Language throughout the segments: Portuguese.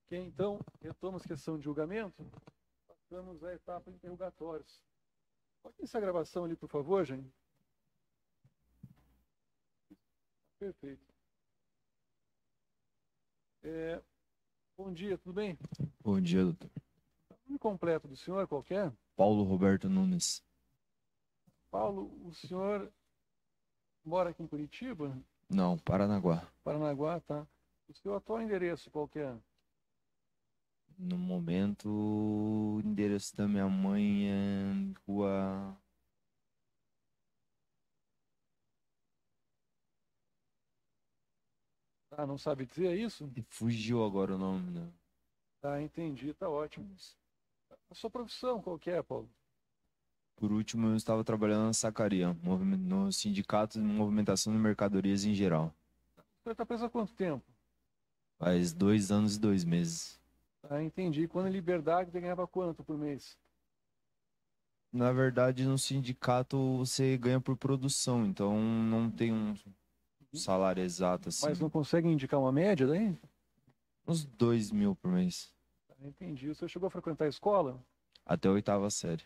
Ok, então, retomamos a questão de julgamento. Passamos à etapa de interrogatórios. Pode iniciar a gravação ali, por favor, gente? Perfeito. Bom dia, tudo bem? Bom dia, doutor. O nome completo do senhor, qualquer? Paulo Roberto Nunes. Paulo, o senhor mora aqui em Curitiba? Não, Paranaguá. Paranaguá, tá? O seu atual endereço, qualquer? No momento, o endereço da minha mãe é rua... Ah, não sabe dizer isso? Fugiu agora o nome, né? Tá, entendi, tá ótimo. A sua profissão, qualquer, Paulo? Por último, eu estava trabalhando na sacaria, no sindicato de movimentação de mercadorias em geral. O senhor está preso há quanto tempo? Faz 2 anos e 2 meses. Ah, entendi. Quando em liberdade, você ganhava quanto por mês? Na verdade, no sindicato você ganha por produção, então não tem um salário exato Mas não assim. consegue indicar uma média daí? Uns 2.000 por mês, Ah, entendi. O senhor chegou a frequentar a escola? até a 8ª série.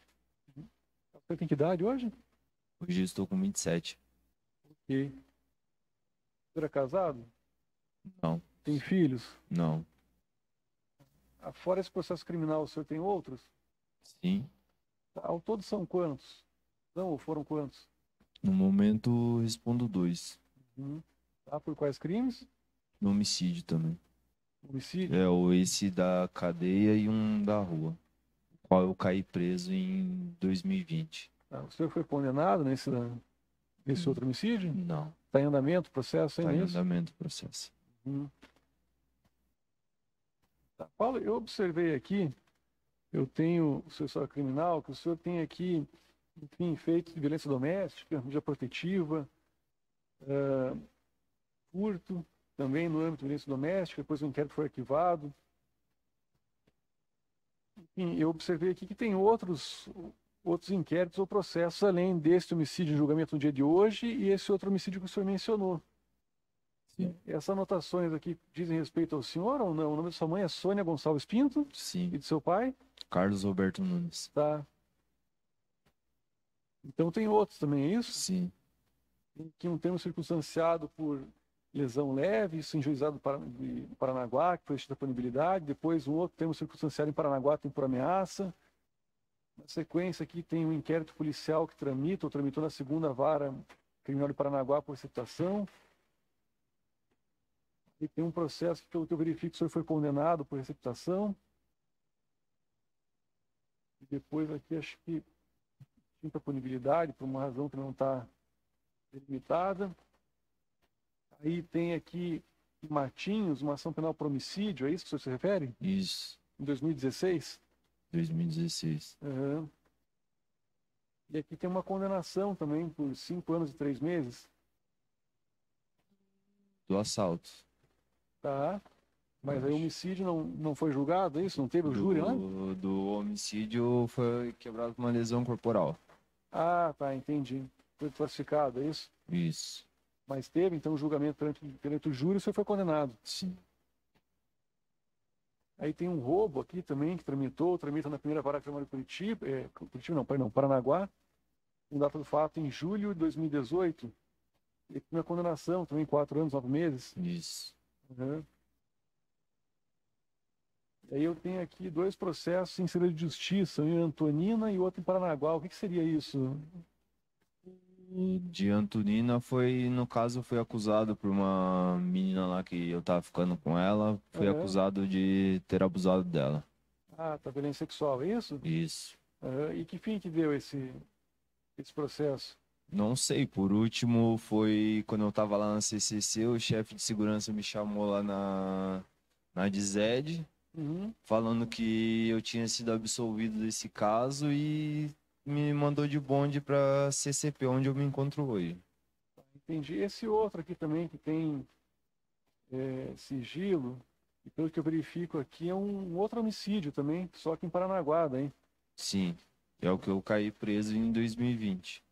Você tem que idade hoje? Hoje eu estou com 27. E o senhor é casado? Não, Tem filhos? não. Ah, fora esse processo criminal, o senhor tem outros? Sim. Tá, ao todo são quantos? Não, ou foram quantos? No momento, respondo 2. Tá, por quais crimes? No homicídio também. Homicídio? É o esse da cadeia e um da rua. Qual eu caí preso em 2020. Tá, o senhor foi condenado nesse outro homicídio? Não. Está em andamento o processo Tá ainda em isso? andamento o processo. Hum. Tá, Paulo, eu observei aqui, eu tenho o seu histórico criminal, que o senhor tem aqui, enfim, feitos de violência doméstica, medida protetiva, furto, também no âmbito de violência doméstica, depois o inquérito foi arquivado. Enfim, eu observei aqui que tem outros inquéritos ou processos além deste homicídio em julgamento no dia de hoje e esse outro homicídio que o senhor mencionou. Sim. Essas anotações aqui dizem respeito ao senhor ou não? O nome de sua mãe é Sônia Gonçalves Pinto Sim. e de seu pai? Carlos Roberto Nunes. Tá. Então tem outros também, é isso? Sim. Que um termo circunstanciado por lesão leve, isso em juizado de Paranaguá, que foi extinta a punibilidade. Depois um outro termo circunstanciado em Paranaguá tem por ameaça. Na sequência aqui tem um inquérito policial que tramita, ou tramitou na segunda vara criminal de Paranaguá por receptação. E tem um processo que, pelo que eu verifico, o senhor foi condenado por receptação. E depois aqui acho que extinta a punibilidade, por uma razão que não está delimitada. Aí tem aqui em Matinhos, uma ação penal por homicídio, é isso que o senhor se refere? Isso. Em 2016? 2016. Uhum. E aqui tem uma condenação também por 5 anos e 3 meses. Do assalto. Tá. Mas aí o homicídio não foi julgado, é isso? Não teve o júri lá? Do homicídio foi quebrado uma lesão corporal. Ah, tá, entendi. Foi classificado, é isso? Isso. Mas teve, então, o julgamento perante o júri e o senhor foi condenado. Sim. Aí tem um roubo aqui também, que tramita na primeira vara criminal de Curitiba, Curitiba não, perdão, Paranaguá, com data do fato em julho de 2018. E uma condenação também, 4 anos, 9 meses. Isso. Uhum. E aí eu tenho aqui 2 processos em segredo de justiça, um em Antonina e outro em Paranaguá. O que seria isso? De Antonina foi, no caso, foi acusado por uma menina lá que eu tava ficando com ela, foi Uhum. acusado de ter abusado dela. Ah, tá, violência sexual, é isso? Isso. Uhum. E que fim que deu esse processo? Não sei, por último foi quando eu tava lá na CCC, o chefe de segurança me chamou lá na DZED, Uhum. falando que eu tinha sido absolvido desse caso e me mandou de bonde pra CCP, onde eu me encontro hoje. Entendi. Esse outro aqui também que tem sigilo, e pelo que eu verifico aqui, é um outro homicídio também, só que em Paranaguá, hein? Sim, é o que eu caí preso em 2020.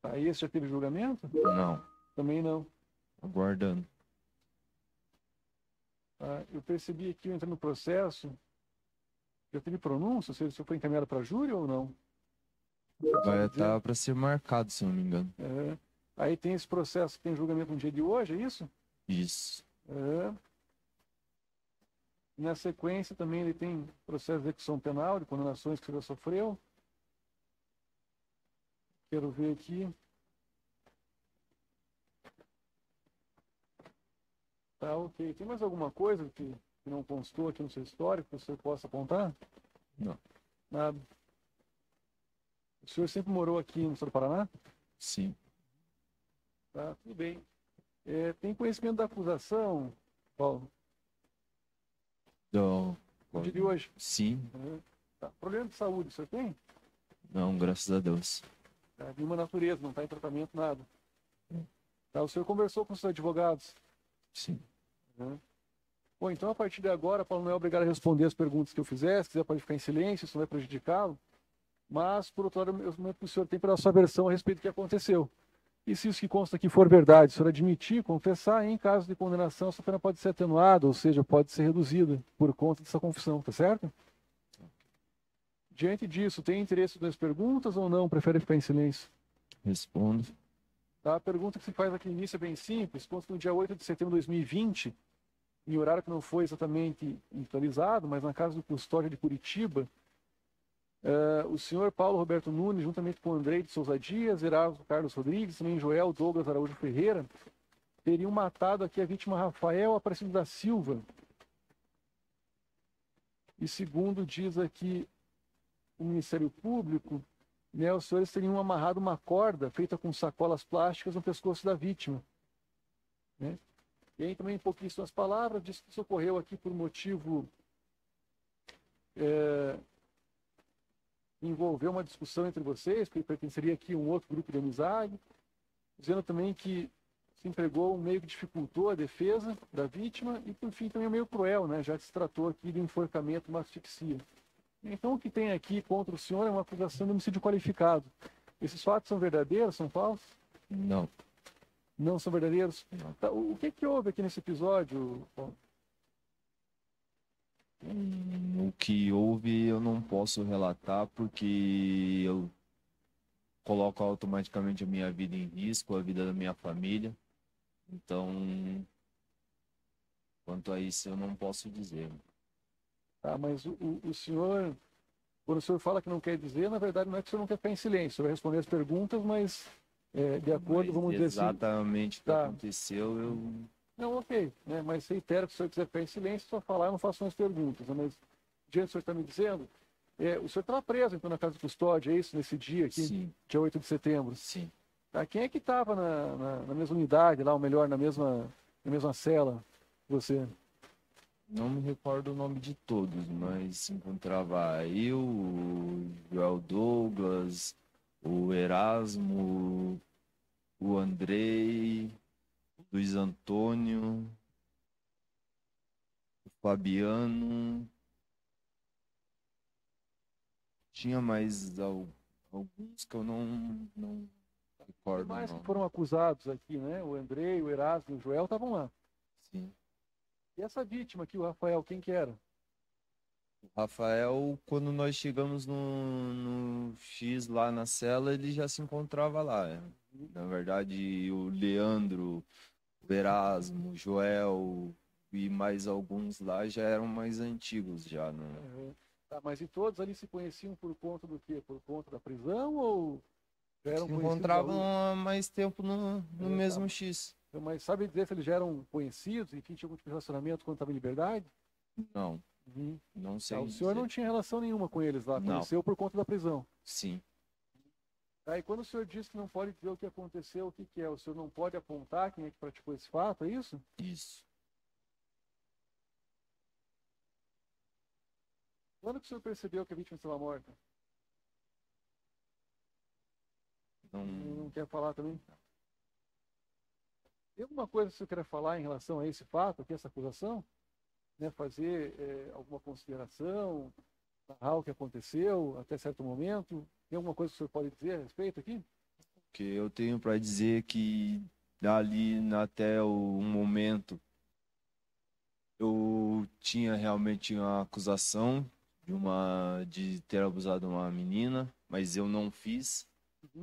Aí esse já teve julgamento? Não, Também não. aguardando. eu percebi aqui, eu entrei no processo, já teve pronúncia, ou seja, o senhor foi encaminhado para júri ou não? Vai estar para ser marcado, se não me engano. É. Aí tem esse processo que tem julgamento no dia de hoje, é isso? Isso. É. Na sequência também ele tem processo de execução penal, de condenações que o senhor sofreu. Quero ver aqui. Tá, ok. Tem mais alguma coisa que não constou aqui no seu histórico que o senhor possa apontar? Não. Nada. O senhor sempre morou aqui no estado do Paraná? Sim. Tá, tudo bem. Tem conhecimento da acusação, Paulo? Então, No dia de hoje? sim. Tá. Problema de saúde, o senhor tem? Não, graças a Deus. Tá, de nenhuma natureza, não está em tratamento, nada. Tá, o senhor conversou com os seus advogados? Sim. Bom, então a partir de agora, Paulo não é obrigado a responder as perguntas que eu fizer, se quiser pode ficar em silêncio, isso não vai prejudicá-lo. Mas, por outro lado, o senhor tem para a sua versão a respeito do que aconteceu. E se isso que consta aqui for verdade, o senhor admitir, confessar, em caso de condenação, essa pena pode ser atenuada, ou seja, pode ser reduzida por conta dessa confissão, tá certo? Diante disso, tem interesse nas perguntas ou não? Prefere ficar em silêncio? Respondo. Tá, a pergunta que se faz aqui no início é bem simples. Consta no dia 8 de setembro de 2020, em horário que não foi exatamente atualizado, mas na casa do custódio de Curitiba, o senhor Paulo Roberto Nunes, juntamente com Andrei de Souza Dias, Erasmo Carlos Rodrigues, também Joel Douglas Araújo Ferreira, teriam matado aqui a vítima Rafael Aparecido da Silva. E segundo diz aqui o Ministério Público, né, os senhores teriam amarrado uma corda feita com sacolas plásticas no pescoço da vítima. Né? E aí também, em pouquíssimas palavras, diz que isso ocorreu aqui por motivo... envolveu uma discussão entre vocês, porque pertenceria aqui a um outro grupo de amizade, dizendo também que se empregou um meio que dificultou a defesa da vítima e, por fim, também um meio cruel, né, já que se tratou aqui de enforcamento, uma asfixia. Então, o que tem aqui contra o senhor é uma acusação de homicídio qualificado. Esses fatos são verdadeiros, são falsos? Não. Não são verdadeiros? Não. Tá, o que houve aqui nesse episódio, Paulo? O que houve eu não posso relatar porque eu coloco automaticamente a minha vida em risco, a vida da minha família. Então, quanto a isso, eu não posso dizer. Tá, mas o senhor, quando o senhor fala que não quer dizer, na verdade não é que o senhor não quer ficar em silêncio. O senhor vai responder as perguntas, mas de acordo, vamos dizer assim... Exatamente o que tá. aconteceu, eu... Não, ok, né? Mas reitero que se o senhor quiser ficar em silêncio, só falar, eu não faço mais perguntas. Né? Mas, diante do que o senhor está me dizendo, o senhor estava preso, então, na casa de custódia, é isso, nesse dia aqui? Sim. Dia 8 de setembro? Sim. Tá? Quem é que estava na mesma unidade, lá, ou melhor, na mesma cela que você? Não me recordo o nome de todos, mas se encontrava eu, o Joel Douglas, o Erasmo, o Andrei, o Luiz Antônio, o Fabiano. Tinha mais alguns que eu não recordo. Os mais não. que foram acusados aqui, né? O Andrei, o Erasmo e o Joel estavam lá. Sim. E essa vítima aqui, o Rafael, quem que era? O Rafael, quando nós chegamos no X lá na cela, ele já se encontrava lá. Na verdade, o Leandro, o Erasmo, o Joel e mais alguns lá já eram mais antigos já. Né? Tá, mas e todos ali se conheciam por conta do quê? Por conta da prisão ou já eram Se conhecidos? encontravam há mais tempo no mesmo tá. X. Mas sabe dizer se eles já eram conhecidos, enfim, tinha algum tipo de relacionamento quando estava em liberdade? Não, não sei. Tá, o senhor não tinha relação nenhuma com eles lá, Não. conheceu por conta da prisão. Sim. Tá, e quando o senhor diz que não pode dizer o que aconteceu, o que que é? O senhor não pode apontar quem é que praticou esse fato, é isso? Isso. Quando que o senhor percebeu que a vítima estava morta? Não quer falar também? Tem alguma coisa que o senhor quer falar em relação a esse fato, aqui, essa acusação? Né, fazer alguma consideração, narrar o que aconteceu até certo momento? Tem alguma coisa que o senhor pode dizer a respeito aqui? O que eu tenho para dizer é que ali até o momento eu eu tinha realmente uma acusação de ter abusado de uma menina, mas eu não fiz.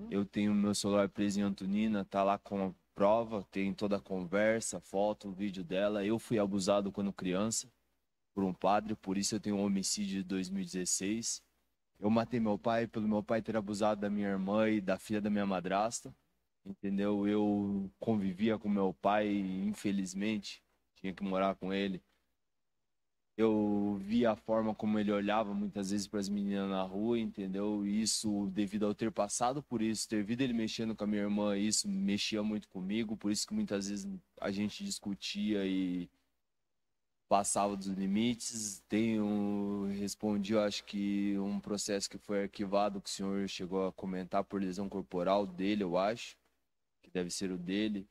Eu tenho meu celular preso em Antonina, tá lá com a prova, tem toda a conversa, foto, vídeo dela. Eu fui abusado quando criança por um padre, por isso eu tenho um homicídio de 2016. Eu matei meu pai pelo meu pai ter abusado da minha irmã e da filha da minha madrasta, entendeu? Eu convivia com meu pai, infelizmente, tinha que morar com ele. Eu via a forma como ele olhava muitas vezes para as meninas na rua, entendeu? E isso, devido ao ter passado por isso, ter visto ele mexendo com a minha irmã, isso mexia muito comigo, por isso que muitas vezes a gente discutia e passava dos limites. Respondi, eu acho que um processo que foi arquivado, que o senhor chegou a comentar por lesão corporal dele, eu acho, que deve ser o dele,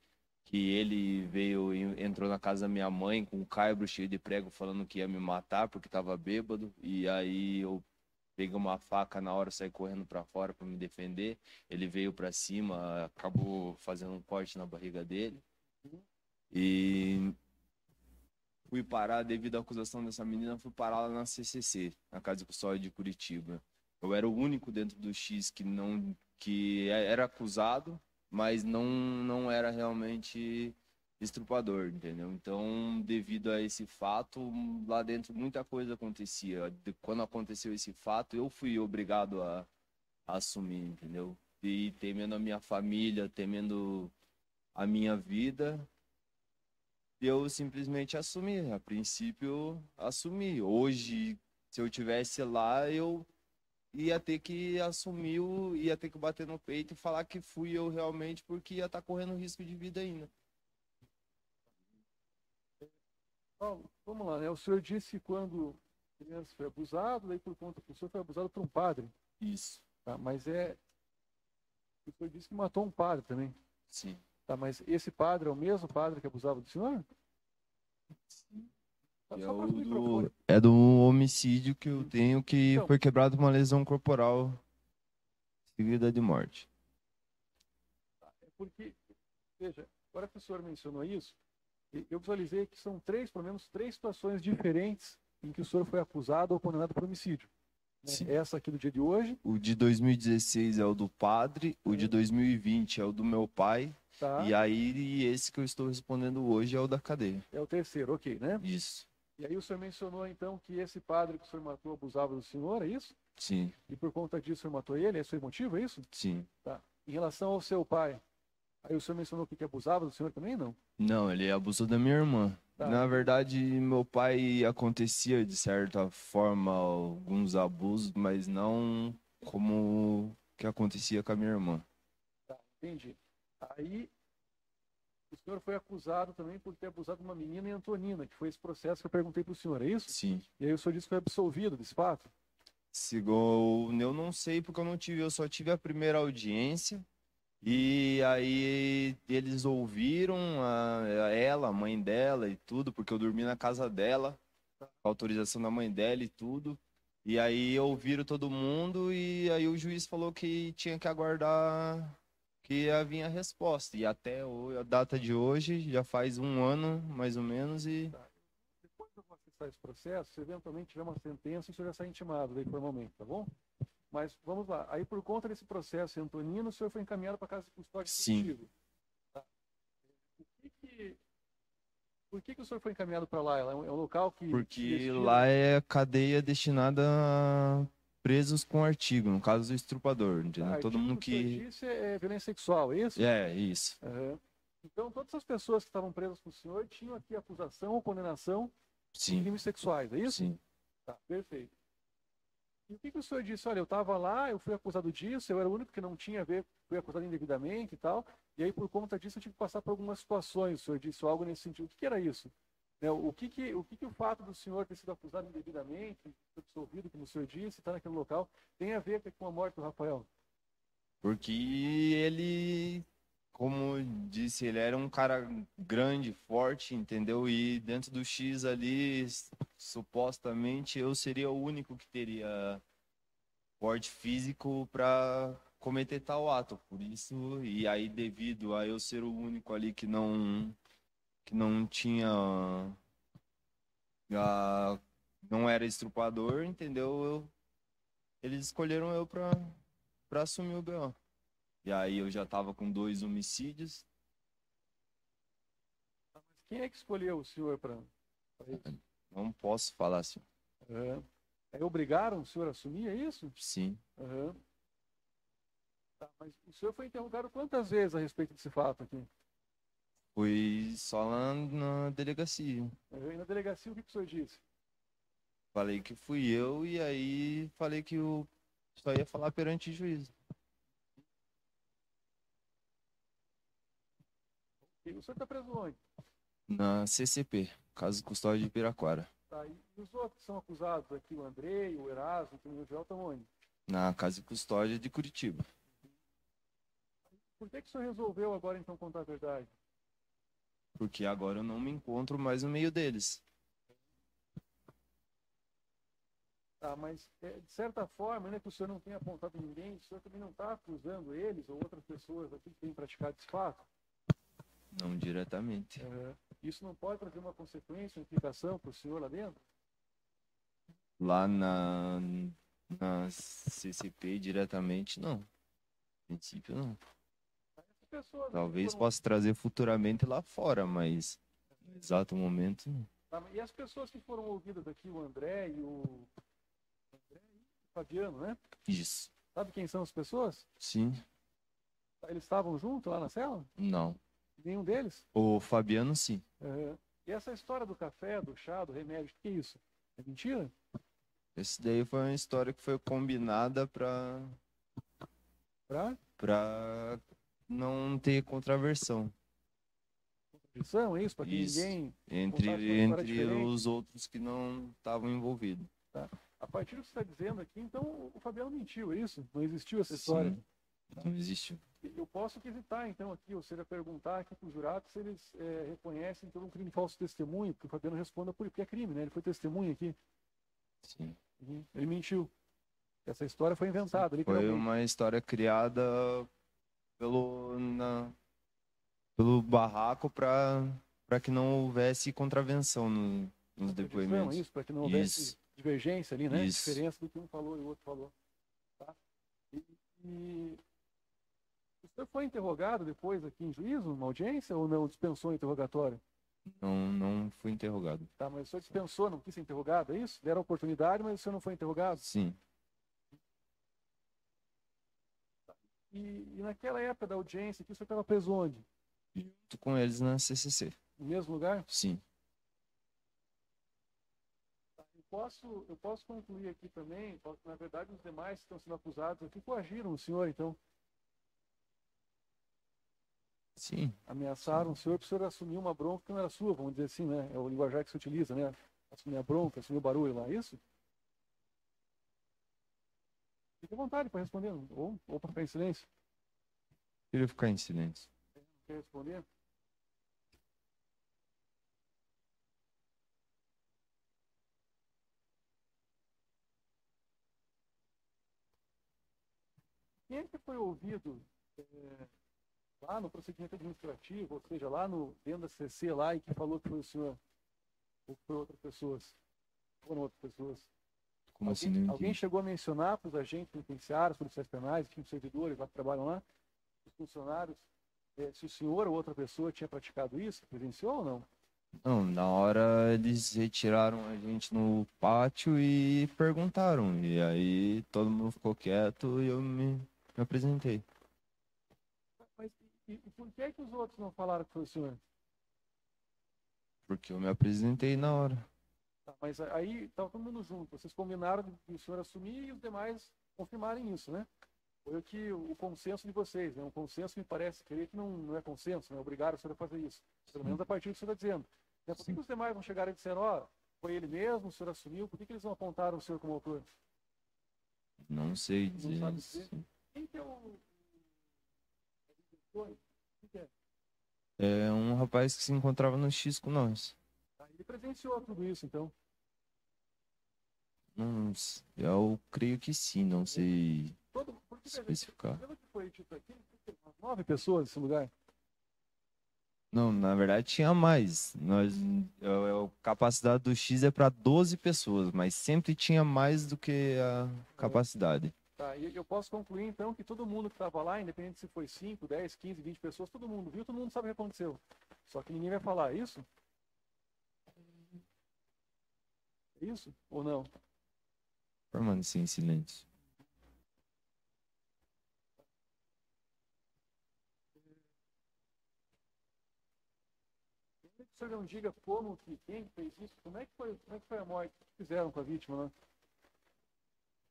que ele entrou na casa da minha mãe com um caibro cheio de prego falando que ia me matar porque estava bêbado, e aí eu peguei uma faca na hora, saí correndo para fora para me defender. Ele veio para cima, acabou fazendo um corte na barriga dele. E fui parar, devido à acusação dessa menina, fui parar lá na CCC, na Casa de Custódia de Curitiba. Eu era o único dentro do X que era acusado, mas não era realmente estrupador, entendeu? Então, devido a esse fato, lá dentro muita coisa acontecia. Quando aconteceu esse fato, eu fui obrigado a assumir, entendeu? E temendo a minha família, temendo a minha vida, eu simplesmente assumi. A princípio, assumi. Hoje, se eu tivesse lá, eu ia ter que assumir, ia ter que bater no peito e falar que fui eu realmente, porque ia estar correndo risco de vida ainda. Paulo, vamos lá, né? O senhor disse que quando criança foi abusado, daí por conta que o senhor foi abusado por um padre. Isso. Tá? Mas o senhor disse que matou um padre também. Sim. Tá? Mas esse padre é o mesmo padre que abusava do senhor? Sim. Só para o microfone. É do homicídio que eu tenho, que Então, foi quebrado uma lesão corporal seguida de morte. é porque, veja, agora que o senhor mencionou isso, eu visualizei que são pelo menos três situações diferentes em que o senhor foi acusado ou condenado por homicídio. Né? Essa aqui do dia de hoje. O de 2016 é o do padre, o de 2020 é o do meu pai, Tá. e aí esse que eu estou respondendo hoje é o da cadeia. É o terceiro, ok, né? Isso. E aí o senhor mencionou, então, que esse padre que o senhor matou abusava do senhor, é isso? Sim. E por conta disso o senhor matou ele? Esse foi o motivo, é isso? Sim. Tá. Em relação ao seu pai, aí o senhor mencionou que abusava do senhor também, não? Não, ele abusou da minha irmã. Tá. Na verdade, meu pai acontecia, de certa forma, alguns abusos, mas não como que acontecia com a minha irmã. Tá, entendi. Aí o senhor foi acusado também por ter abusado de uma menina em Antonina, que foi esse processo que eu perguntei para o senhor, é isso? Sim. E aí o senhor disse que foi absolvido desse fato? Eu não sei porque eu só tive a primeira audiência. E aí eles ouviram ela, a mãe dela e tudo, porque eu dormi na casa dela, com autorização da mãe dela e tudo. E aí ouviram todo mundo e aí o juiz falou que tinha que aguardar que ia vir a resposta. E até a data de hoje já faz um ano, mais ou menos, e... Depois que eu vou acessar esse processo, se eventualmente tiver uma sentença, o senhor já sai intimado daí formalmente, tá bom? Mas vamos lá. Aí, por conta desse processo em Antonina, o senhor foi encaminhado para a casa de custódia executiva. Tá. Por que o senhor foi encaminhado para lá? É um local que... Porque lá é cadeia destinada a presos com artigo, no caso do estrupador, entendeu? Todo mundo que... O senhor disse é violência sexual, é isso? É, isso. Uhum. Então, todas as pessoas que estavam presas com o senhor tinham aqui acusação ou condenação de crimes sexuais, é isso? Sim. Tá, perfeito. E o que o senhor disse? Olha, eu estava lá, eu fui acusado disso, eu era o único que não tinha a ver, fui acusado indevidamente e tal, e aí por conta disso eu tive que passar por algumas situações. O senhor disse algo nesse sentido. O que era isso? O que o fato do senhor ter sido acusado indevidamente, absolvido, como o senhor disse, estar naquele local, tem a ver com a morte do Rafael? Porque ele, como disse, ele era um cara grande, forte, entendeu? E dentro do X ali, supostamente, eu seria o único que teria porte físico para cometer tal ato. Por isso, e aí devido a eu ser o único ali que não tinha ah, não era estrupador, entendeu? Eles escolheram eu pra assumir o BO. E aí eu já tava com 2 homicídios. Mas quem é que escolheu o senhor para isso? Não posso falar assim. Aham. Aí obrigaram o senhor a assumir, é isso? Sim. Aham. Tá, mas o senhor foi interrogado quantas vezes a respeito desse fato aqui? Fui só lá na delegacia. Aham. E na delegacia, o que que o senhor disse? Falei que fui eu e aí falei que eu só ia falar perante o juiz. E o senhor está preso onde? Na CCP, Caso Custódia de Piraquara. Tá, e os outros que são acusados aqui, o Andrei, o Erasmo, o Joel, estão onde? Na Casa Custódia de Curitiba. Por que que o senhor resolveu agora então contar a verdade? Porque agora eu não me encontro mais no meio deles. Tá, mas de certa forma, né, que o senhor não tenha apontado ninguém, o senhor também não está acusando eles ou outras pessoas aqui que têm praticado esse fato? Não diretamente. Isso não pode trazer uma consequência, uma implicação para o senhor lá dentro? Lá na CCP diretamente, não. No princípio, não. Essas pessoas aqui Talvez foram... possa trazer futuramente lá fora, mas no exato momento, não. Tá, e as pessoas que foram ouvidas aqui, o André e o Fabiano, né? Isso. Sabe quem são as pessoas? Sim. Eles estavam juntos lá na cela? Não. Nenhum deles? O Fabiano, sim. E essa história do café, do chá, do remédio, o que é isso? É mentira? Esse daí foi uma história que foi combinada pra não ter contraversão. Contradição, é isso? Para que Isso. ninguém Entre os outros que não estavam envolvidos. Tá. A partir do que você está dizendo aqui, então o Fabiano mentiu, é isso? Não existiu essa história? Sim, não existiu. Eu posso quisitar, então, aqui, ou seja, perguntar aqui para os jurados se eles reconhecem então um crime de falso testemunho, porque o Fabiano responda porque é crime, né? Ele foi testemunha aqui. Sim. Ele mentiu. Essa história foi inventada. Foi uma história criada pelo barraco para que não houvesse contravenção nos depoimentos. Isso, para que não houvesse divergência ali, né? Isso. Diferença do que um falou e o outro falou. Tá? E o senhor foi interrogado depois aqui em juízo, numa audiência, ou não dispensou o interrogatório? Não fui interrogado. Tá, mas o senhor dispensou, não quis ser interrogado, é isso? Deram a oportunidade, mas o senhor não foi interrogado? Sim. E naquela época da audiência, que o senhor estava preso onde? Junto com eles na CCC. No mesmo lugar? Sim. Eu posso concluir aqui também, na verdade, os demais que estão sendo acusados aqui coagiram o senhor, então. Sim. Ameaçaram o senhor para o senhor assumir uma bronca que não era sua, vamos dizer assim, né? É o linguajar que se utiliza, né? Assumir a bronca, assumir o barulho lá, é isso? Fique à vontade para responder, ou para ficar em silêncio. Queria ficar em silêncio. Quer responder? Quem é que foi ouvido lá no procedimento administrativo, ou seja, lá dentro da CC lá, e que falou que foi o senhor, ou que foi outras pessoas? Foram outras pessoas? Como assim? Alguém chegou a mencionar para os agentes penitenciários, policiais penais, enfim, os servidores lá que trabalham lá, os funcionários, se o senhor ou outra pessoa tinha praticado isso, presenciou ou não? Não, na hora eles retiraram a gente no pátio e perguntaram. E aí todo mundo ficou quieto e eu me apresentei. Mas e por que os outros não falaram que foi o senhor? Porque eu me apresentei na hora. Tá, mas aí estava todo mundo junto. Vocês combinaram de o senhor assumir e os demais confirmarem isso, né? Foi o consenso de vocês, né? Um consenso me parece querer que não é consenso, né? Obrigaram o senhor a fazer isso. Pelo menos a partir do que o senhor está dizendo. Né? Por que os demais não chegaram e disseram, ó, foi ele mesmo, o senhor assumiu? Por que eles não apontaram o senhor como autor? Não sei dizer. Não sabe dizer? Quem que é o... Quem que é? É um rapaz que se encontrava no X com nós. Ele presenciou tudo isso, então. Não, eu creio que sim, não sei Porque, especificar. pelo que foi dito aqui, 9 pessoas nesse lugar. Não, na verdade tinha mais. A capacidade do X é para 12 pessoas, mas sempre tinha mais do que a capacidade. Tá, e eu posso concluir então que todo mundo que estava lá, independente se foi 5, 10, 15, 20 pessoas, todo mundo viu, todo mundo sabe o que aconteceu. Só que ninguém vai falar isso? Isso ou não? Permanecer em silêncio. O senhor não diga como que, quem fez isso, como é que foi a morte que fizeram com a vítima, né?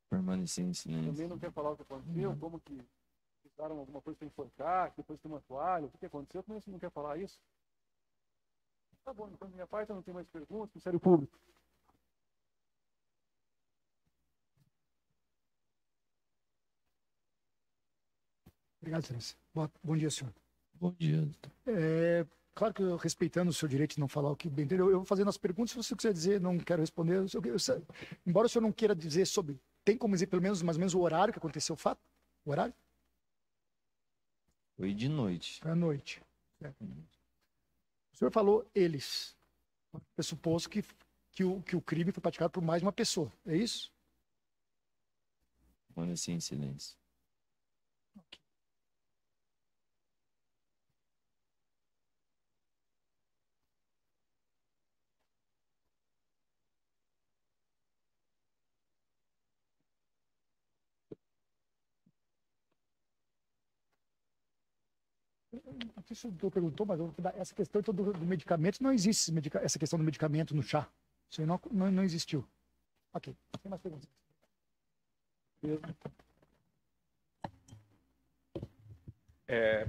Permanecer em Também silêncio. não quer falar o que aconteceu, como que usaram alguma coisa para enforcar, que depois tem uma toalha, o que aconteceu, também você não quer falar isso? Tá bom, então da minha parte eu não tenho mais perguntas, Ministério Público. Obrigado, Excelência. Bom dia, senhor. Bom dia, doutor. Claro que eu, respeitando o seu direito de não falar o que bem entendeu, eu vou fazendo as perguntas, se você quiser dizer, não quero responder. Embora o senhor não queira dizer sobre, tem como dizer pelo menos mais ou menos o horário que aconteceu o fato? O horário? Foi de noite. Foi à noite. O senhor falou eles. Pressuposto que o crime foi praticado por mais de uma pessoa, é isso? Permanecer em silêncio. Não sei se o doutor perguntou, mas essa questão então, do medicamento, não existe essa questão do medicamento no chá. Isso aí não existiu. Ok, tem mais perguntas?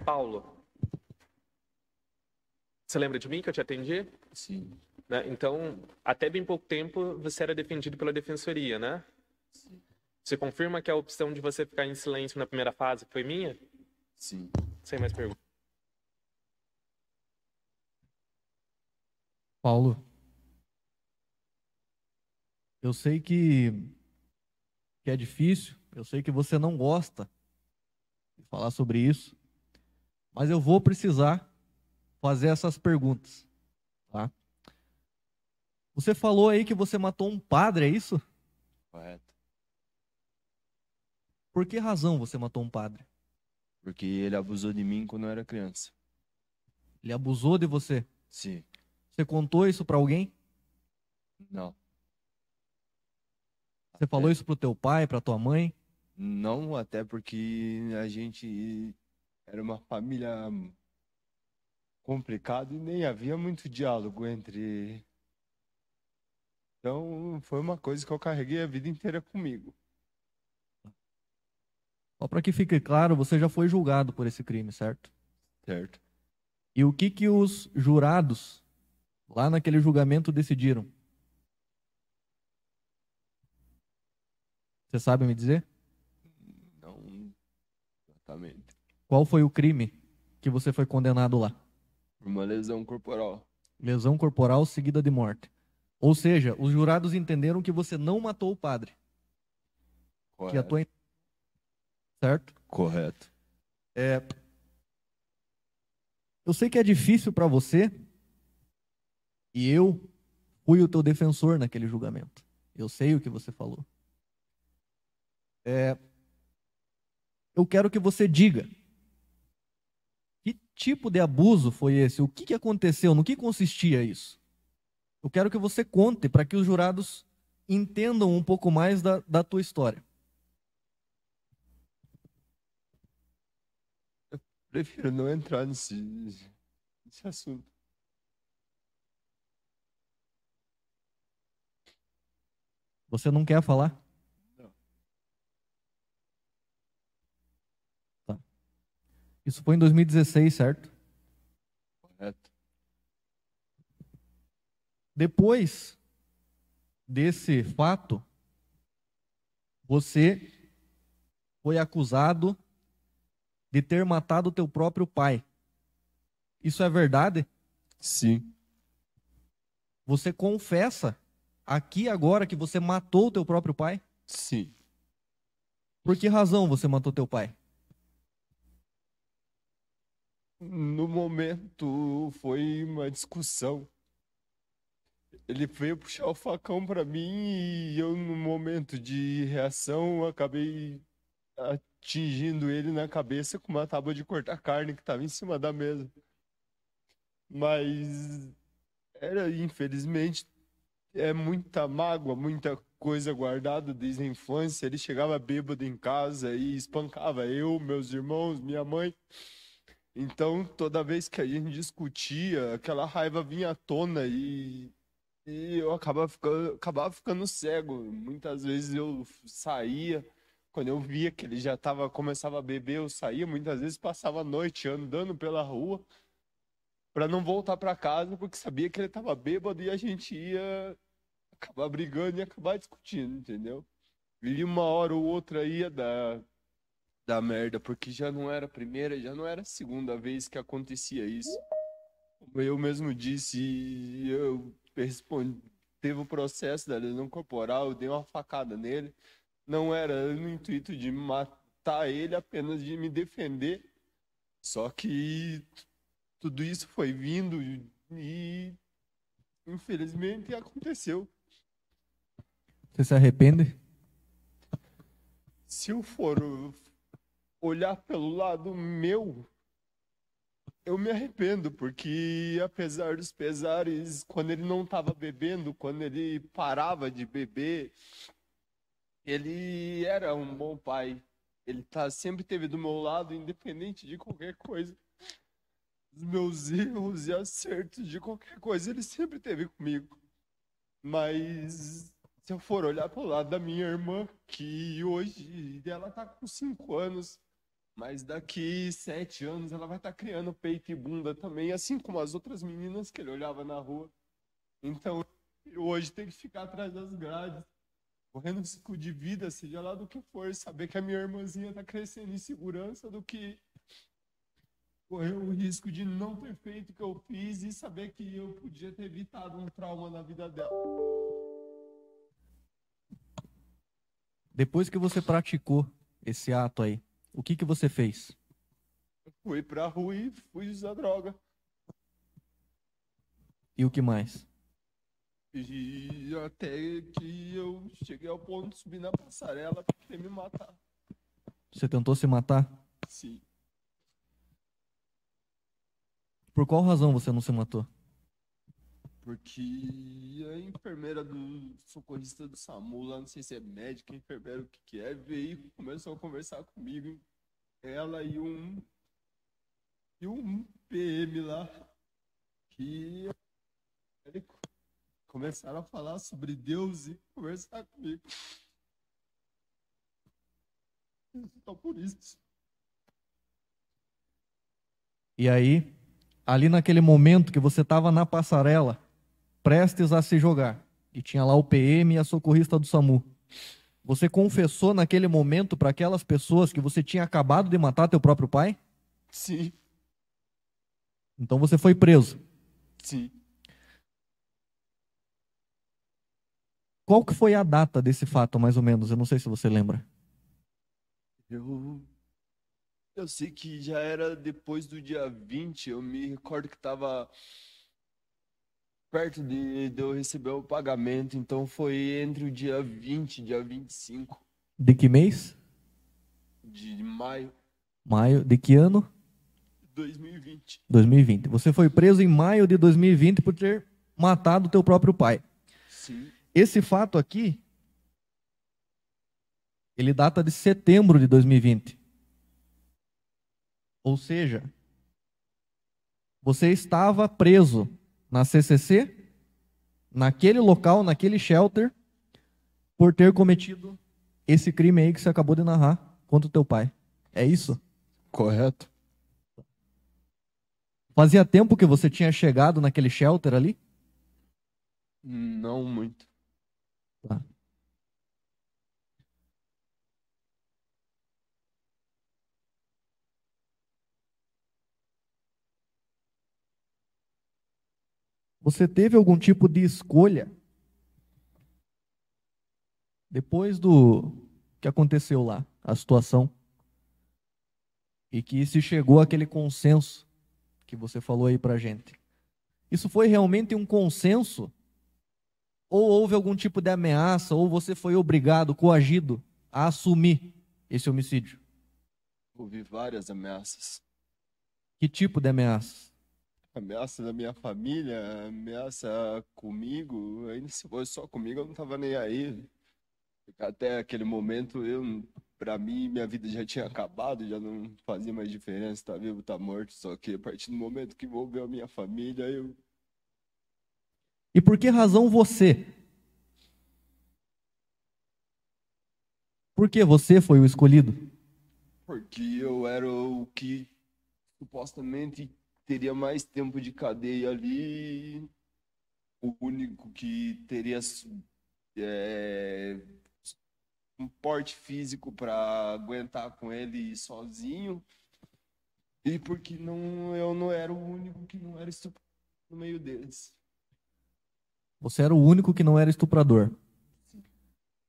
Paulo, você lembra de mim que eu te atendi? Sim. Né? Então, até bem pouco tempo você era defendido pela defensoria, né? Sim. Você confirma que a opção de você ficar em silêncio na primeira fase foi minha? Sim. Sem mais perguntas. Paulo, eu sei que é difícil, eu sei que você não gosta de falar sobre isso, mas eu vou precisar fazer essas perguntas, tá? Você falou aí que você matou um padre, é isso? Correto. Por que razão você matou um padre? Porque ele abusou de mim quando eu era criança. Ele abusou de você? Sim. Você contou isso pra alguém? Não. Você falou isso pro teu pai, pra tua mãe? Não, até porque a gente era uma família complicada e nem havia muito diálogo entre. Então, foi uma coisa que eu carreguei a vida inteira comigo. Só pra que fique claro, você já foi julgado por esse crime, certo? Certo. E o que os jurados lá naquele julgamento decidiram? Você sabe me dizer? Não exatamente. Qual foi o crime que você foi condenado lá? Por uma lesão corporal. Lesão corporal seguida de morte. Ou seja, os jurados entenderam que você não matou o padre. Correto. Que a tua... Certo? Correto. Eu sei que é difícil para você, e eu fui o teu defensor naquele julgamento. Eu sei o que você falou. Eu quero que você diga que tipo de abuso foi esse, o que aconteceu, no que consistia isso. Eu quero que você conte para que os jurados entendam um pouco mais da tua história. Prefiro não entrar nesse assunto. Você não quer falar? Não. Tá. Isso foi em 2016, certo? Correto. Depois desse fato, você foi acusado de ter matado teu próprio pai. Isso é verdade? Sim. Você confessa aqui agora que você matou teu próprio pai? Sim. Por que razão você matou teu pai? No momento foi uma discussão. Ele veio puxar o facão pra mim e eu, no momento de reação, acabei atingindo ele na cabeça com uma tábua de cortar carne que estava em cima da mesa. Mas era, infelizmente, é muita mágoa, muita coisa guardada desde a infância. Ele chegava bêbado em casa e espancava eu, meus irmãos, minha mãe. Então, toda vez que a gente discutia, aquela raiva vinha à tona e eu acabava ficando cego. Muitas vezes eu saía, quando eu via que ele começava a beber, eu saía. Muitas vezes passava a noite andando pela rua para não voltar para casa, porque sabia que ele estava bêbado e a gente ia acabar brigando e acabar discutindo, entendeu? E uma hora ou outra ia dar merda, porque já não era a primeira, já não era a segunda vez que acontecia isso. Como eu mesmo disse, eu respondi, teve o processo da lesão corporal, eu dei uma facada nele. Não era no intuito de matar ele, apenas de me defender. Só que tudo isso foi vindo e infelizmente aconteceu. Você se arrepende? Se eu for olhar pelo lado meu, eu me arrependo, porque apesar dos pesares, quando ele não estava bebendo, quando ele parava de beber, ele era um bom pai. Ele sempre esteve do meu lado, independente de qualquer coisa. Dos meus erros e acertos, de qualquer coisa, ele sempre esteve comigo. Mas se eu for olhar pelo lado da minha irmã, que hoje ela tá com 5 anos, mas daqui 7 anos ela vai estar criando peito e bunda também, assim como as outras meninas que ele olhava na rua. Então, eu hoje tenho que ficar atrás das grades, correndo risco de vida, seja lá do que for, saber que a minha irmãzinha tá crescendo em segurança, do que correr o risco de não ter feito o que eu fiz e saber que eu podia ter evitado um trauma na vida dela. Depois que você praticou esse ato aí, o que você fez? Fui pra rua e fui usar droga. E o que mais? E até que eu cheguei ao ponto de subir na passarela pra querer me matar. Você tentou se matar? Sim. Por qual razão você não se matou? Porque a enfermeira do socorrista do SAMU, lá não sei se é médica, enfermeira, o que é, veio e começou a conversar comigo. Ela e um PM lá, que começaram a falar sobre Deus e conversar comigo. Então por isso. E aí, ali naquele momento que você estava na passarela, prestes a se jogar, e tinha lá o PM e a socorrista do SAMU, você confessou naquele momento para aquelas pessoas que você tinha acabado de matar teu próprio pai? Sim, Então você foi preso. sim. Qual que foi a data desse fato, mais ou menos? Eu não sei se você lembra. Eu sei que já era depois do dia 20, eu me recordo que estava perto de eu receber o pagamento, então foi entre o dia 20 e dia 25 De que mês? de maio Maio. De que ano? de 2020. 2020. Você foi preso em maio de 2020 por ter matado teu próprio pai. Sim, Esse fato aqui, ele data de setembro de 2020. Ou seja, você estava preso na CCC, naquele local, naquele shelter, por ter cometido esse crime aí que você acabou de narrar contra o teu pai. É isso? correto. Fazia tempo que você tinha chegado naquele shelter ali? Não muito. Tá. Você teve algum tipo de escolha depois do que aconteceu lá, a situação, e que se chegou àquele consenso que você falou aí pra gente. Isso foi realmente um consenso? Ou houve algum tipo de ameaça, ou você foi obrigado, coagido a assumir esse homicídio? Houve várias ameaças. Que tipo de ameaça? Ameaça da minha família, ameaça comigo. Ainda se fosse só comigo, eu não tava nem aí. Até aquele momento, pra mim, minha vida já tinha acabado, já não fazia mais diferença, tá vivo, tá morto. Só que a partir do momento que envolveu a minha família, E por que razão você? Por que você foi o escolhido? porque eu era o que supostamente teria mais tempo de cadeia ali, o único que teria é, um porte físico para aguentar com ele sozinho, e porque eu não era o único que não era estupro no meio deles. Você era o único que não era estuprador.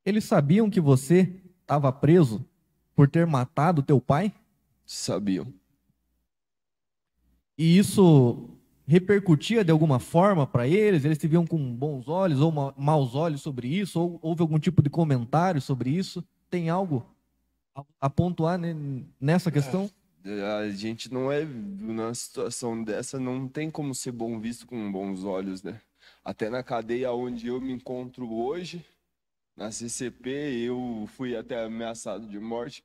Eles sabiam que você estava preso por ter matado teu pai? Sabiam. E isso repercutia de alguma forma para eles? Eles te viam com bons olhos ou maus olhos sobre isso? Ou houve algum tipo de comentário sobre isso? Tem algo a pontuar nessa questão? A gente não é, numa situação dessa, não tem como ser bom visto com bons olhos, né? Até na cadeia onde eu me encontro hoje, na CCP, eu fui até ameaçado de morte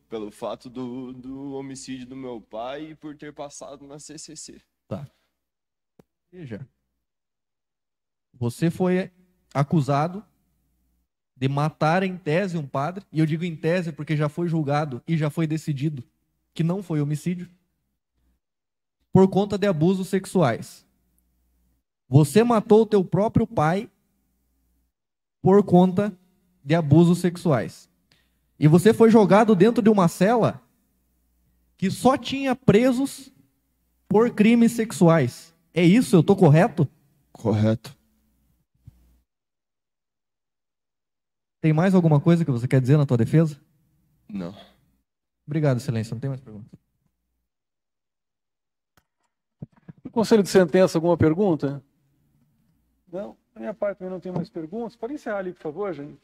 pelo fato do homicídio do meu pai e por ter passado na CCC. Tá. Veja, você foi acusado de matar em tese um padre, e eu digo em tese porque já foi julgado e já foi decidido que não foi homicídio, por conta de abusos sexuais. Você matou o teu próprio pai por conta de abusos sexuais. E você foi jogado dentro de uma cela que só tinha presos por crimes sexuais. É isso? Eu estou correto? Correto. Tem mais alguma coisa que você quer dizer na tua defesa? Não. Obrigado, excelência. Não tem mais perguntas. O Conselho de Sentença, alguma pergunta? Não? Da minha parte também não tem mais perguntas. Pode encerrar ali, por favor, gente.